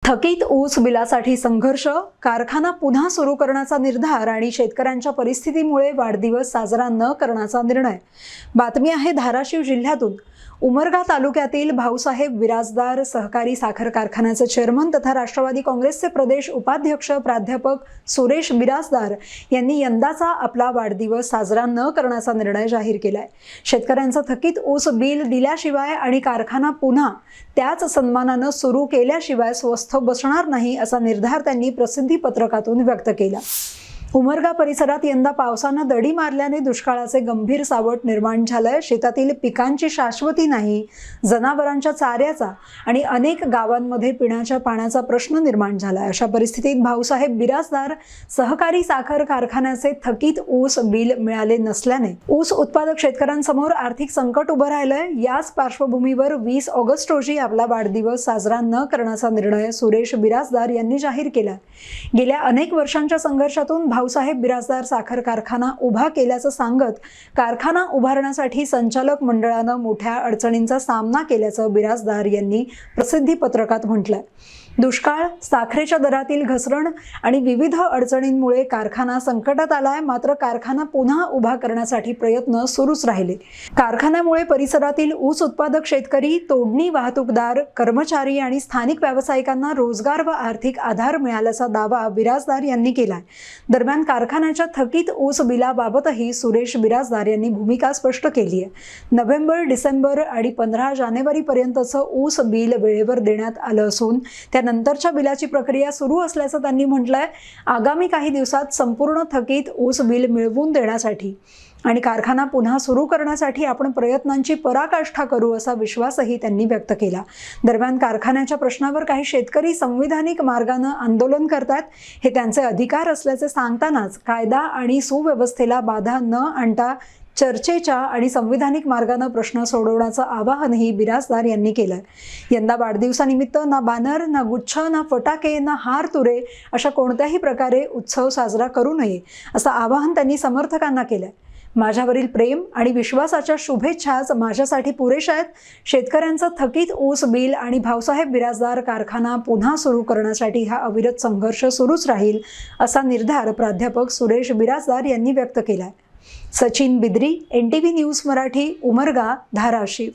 थकीत ऊस बिलासाठी संघर्ष, कारखाना पुन्हा सुरू करण्याचा निर्धार आणि शेतकऱ्यांच्या परिस्थितीमुळे वाढदिवस साजरा न करण्याचा निर्णय। बातमी आहे धाराशिव जिल्ह्यातून। उमरगा तालुक्यातील भाऊसाहेब बिराजदार सहकारी साखर कारखान्याचे चेअरमन तथा राष्ट्रवादी काँग्रेसचे प्रदेश उपाध्यक्ष प्राध्यापक सुरेश बिराजदार यांनी यंदाचा आपला वाढदिवस साजरा न करण्याचा निर्णय जाहीर केलाय। शेतकऱ्यांचं थकीत ऊस बिल दिल्याशिवाय आणि कारखाना पुन्हा त्याच सन्मानाने सुरू केल्याशिवाय स्वस्थ बसणार नाही असा निर्धार त्यांनी प्रसिद्धी पत्रकातून व्यक्त केला। उमरगा परिसरात यंदा पावसाने दडी मारल्याने दुष्काळाचे गंभीर सावट निर्माण झालंय। शेतातील पिकांची शाश्वती नाही, जनावरांच्या चाऱ्याचा आणि अनेक गावांमध्ये पिण्याच्या पाण्याचा प्रश्न निर्माण झालाय। अशा परिस्थितीत भाऊसाहेब बिराजदार सहकारी साखर कारखान्याचे थकीत ऊस बिल मिळाले नसल्याने ऊस उत्पादक शेतकऱ्यांसमोर आर्थिक संकट उभं राहिलंय। याच पार्श्वभूमीवर 20 ऑगस्ट रोजी आपला वाढदिवस साजरा न करण्याचा निर्णय सुरेश बिराजदार यांनी जाहीर केला। गेल्या अनेक वर्षांच्या संघर्षातून भाऊसाहेब बिराजदार साखर कारखाना उभा केल्याचं सांगत कारखाना उभारण्यासाठी संचालक मंडळाने मोठ्या अडचणींचा सामना केल्याचं बिराजदार यांनी प्रसिद्धी पत्रकात म्हटलंय। दुष्काळ, साखरेच्या दरातील घसरण आणि विविध अडचणींमुळे कारखाना संकटात आलाय, मात्र कारखाना पुन्हा उभा करण्यासाठी प्रयत्न सुरूच राहिले। कारखान्यामुळे परिसरातील ऊस उत्पादक शेतकरी, तोडणी वाहतूकदार, कर्मचारी आणि स्थानिक व्यावसायिकांना रोजगार व आर्थिक आधार मिळाल्याचा दावा बिराजदार यांनी केलाय। दरम्यान कारखान्याच्या थकीत ऊस बिलाबाबतही सुरेश बिराजदार यांनी भूमिका स्पष्ट केली आहे। नोव्हेंबर, डिसेंबर आणि 15 जानेवारी पर्यंतचं ऊस बिल वेळेवर देण्यात आलं असून त्यानंतरच्या बिलाची प्रक्रिया सुरू असल्याचं त्यांनी म्हटलंय। आगामी काही दिवसात संपूर्ण थकीत ऊस बिल मिळवून देण्यासाठी आणि कारखाना पुन्हा सुरू करण्यासाठी आपण प्रयत्नांची पराकाष्ठा करू असा विश्वासही त्यांनी व्यक्त केला। दरम्यान कारखान्याच्या प्रश्नावर काही शेतकरी संविधानिक मार्गाने आंदोलन करतात, हे त्यांचे अधिकार असल्याचे सांगतानाच कायदा आणि सुव्यवस्थेला बाधा न आणता चर्चेच्या आणि संविधानिक मार्गाने प्रश्न सोडवण्याचं आवाहनही बिराजदार यांनी केलं। यंदा वाढदिवसानिमित्त ना बॅनर, ना गुच्छ, ना फटाके, ना हार तुरे अशा कोणत्याही प्रकारे उत्सव साजरा करू नये असं आवाहन त्यांनी समर्थकांना केलंय। माझ्यावरील प्रेम आणि विश्वासाच्या शुभेच्छाच माझ्यासाठी पुरेशा आहेत। शेतकऱ्यांचं थकीत ऊस बिल आणि भाऊसाहेब बिराजदार कारखाना पुन्हा सुरू करण्यासाठी हा अविरत संघर्ष सुरूच राहील असा निर्धार प्राध्यापक सुरेश बिराजदार यांनी व्यक्त केलाय। Sachin Bidri, NTV news Marathi, Umarga, Dharashiv.